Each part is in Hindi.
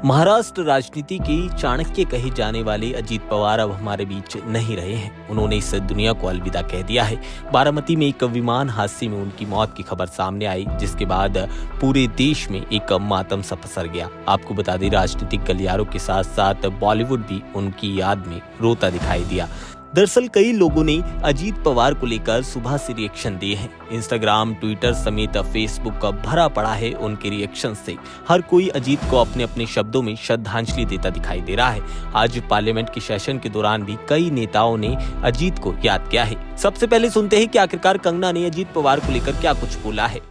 महाराष्ट्र राजनीति के चाणक्य कहे जाने वाले अजीत पवार अब हमारे बीच नहीं रहे हैं। उन्होंने इस दुनिया को अलविदा कह दिया है। बारामती में एक विमान हादसे में उनकी मौत की खबर सामने आई, जिसके बाद पूरे देश में एक मातम सा पसर गया। आपको बता दें, राजनीतिक गलियारों के साथ साथ बॉलीवुड भी उनकी याद में रोता दिखाई दिया। दरअसल कई लोगों ने अजीत पवार को लेकर सुबह से रिएक्शन दिए हैं। इंस्टाग्राम, ट्विटर समेत फेसबुक का भरा पड़ा है उनके रिएक्शन से। हर कोई अजीत को अपने अपने शब्दों में श्रद्धांजलि देता दिखाई दे रहा है। आज पार्लियामेंट के सेशन के दौरान भी कई नेताओं ने अजीत को याद किया है। सबसे पहले सुनते हैं कि आखिरकार कंगना ने अजीत पवार को लेकर क्या कुछ बोला है।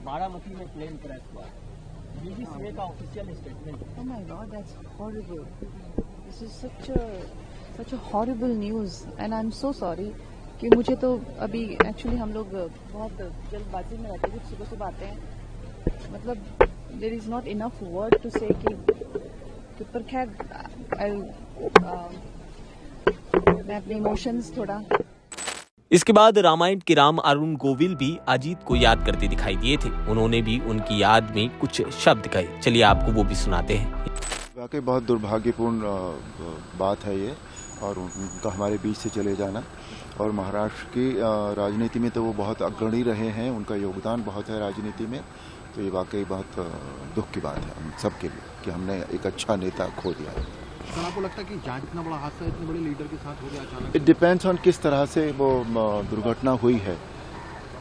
बारामती में प्लेन क्रैश हुआ, बीबीसीए का official statement. Oh my God, that's horrible. This is such a horrible news and I'm so sorry कि मुझे तो अभी एक्चुअली हम लोग बहुत जल्दबाजी में रहते हैं, सुबह सुबह आते हैं, मतलब there is not enough word to say कि पर खैर मैं अपने इमोशंस थोड़ा। इसके बाद रामायण के राम अरुण गोविल भी अजीत को याद करते दिखाई दिए थे। उन्होंने भी उनकी याद में कुछ शब्द कहे। चलिए आपको वो भी सुनाते हैं। वाकई बहुत दुर्भाग्यपूर्ण बात है ये, और उनका हमारे बीच से चले जाना। और महाराष्ट्र की राजनीति में तो वो बहुत अग्रणी रहे हैं, उनका योगदान बहुत है राजनीति में। तो ये वाकई बहुत दुख की बात है हम सबके लिए कि हमने एक अच्छा नेता खो दिया है। सर, आपको लगता है कि जांच इतना बड़ा हादसा इतने बड़े लीडर के साथ हो गया अचानक? इट डिपेंड्स ऑन किस तरह से वो दुर्घटना हुई है।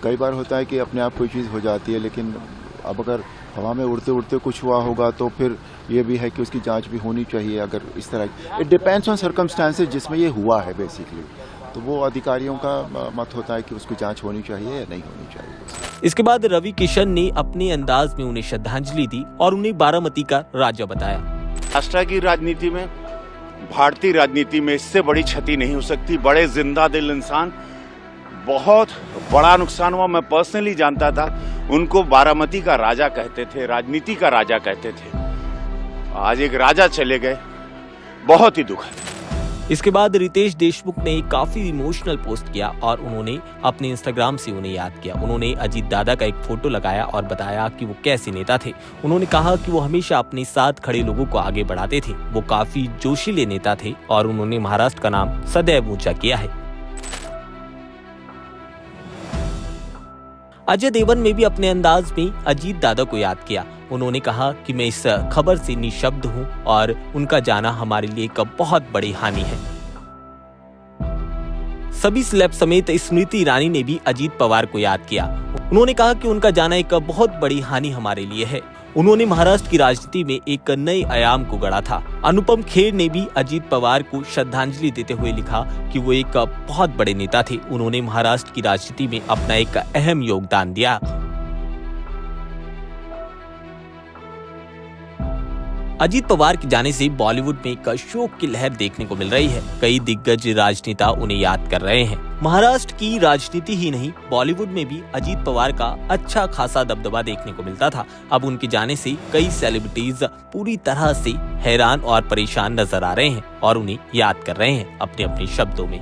कई बार होता है कि अपने आप कोई चीज़ हो जाती है, लेकिन अब अगर हवा में उड़ते उड़ते कुछ हुआ होगा तो फिर ये भी है कि उसकी जांच भी होनी चाहिए। अगर इस तरह इट डिपेंड्स ऑन सर्कमस्टांसेस जिसमें ये हुआ है बेसिकली, तो वो अधिकारियों का मत होता है कि उसकी जांच होनी चाहिए या नहीं होनी चाहिए। इसके बाद रवि किशन ने अपने अंदाज में उन्हें श्रद्धांजलि दी और उन्हें बारामती का राजा बताया। राष्ट्र की राजनीति में, भारतीय राजनीति में इससे बड़ी क्षति नहीं हो सकती। बड़े जिंदा दिल इंसान, बहुत बड़ा नुकसान हुआ। मैं पर्सनली जानता था, उनको बारामती का राजा कहते थे, राजनीति का राजा कहते थे। आज एक राजा चले गए, बहुत ही दुख है। इसके बाद रितेश देशमुख ने एक काफी इमोशनल पोस्ट किया और उन्होंने अपने इंस्टाग्राम से उन्हें याद किया। उन्होंने अजीत दादा का एक फोटो लगाया और बताया कि वो कैसे नेता थे। उन्होंने कहा कि वो हमेशा अपने साथ खड़े लोगों को आगे बढ़ाते थे। वो काफी जोशीले नेता थे और उन्होंने महाराष्ट्र का नाम सदैव ऊंचा किया है। अजय देवगन ने भी अपने अंदाज में अजीत दादा को याद किया। उन्होंने कहा कि मैं इस खबर से निशब्द हूं और उनका जाना हमारे लिए एक बहुत बड़ी हानि है। सभी सेलेब समेत स्मृति ईरानी ने भी अजीत पवार को याद किया। उन्होंने कहा कि उनका जाना एक बहुत बड़ी हानि हमारे लिए है। उन्होंने महाराष्ट्र की राजनीति में एक नए आयाम को गढ़ा था। अनुपम खेर ने भी अजीत पवार को श्रद्धांजलि देते हुए लिखा कि वो एक बहुत बड़े नेता थे। उन्होंने महाराष्ट्र की राजनीति में अपना एक अहम योगदान दिया। अजीत पवार के जाने से बॉलीवुड में एक शोक की लहर देखने को मिल रही है। कई दिग्गज राजनेता उन्हें याद कर रहे हैं। महाराष्ट्र की राजनीति ही नहीं, बॉलीवुड में भी अजीत पवार का अच्छा खासा दबदबा देखने को मिलता था। अब उनके जाने से कई सेलिब्रिटीज पूरी तरह से हैरान और परेशान नजर आ रहे हैं और उन्हें याद कर रहे हैं अपने अपने शब्दों में।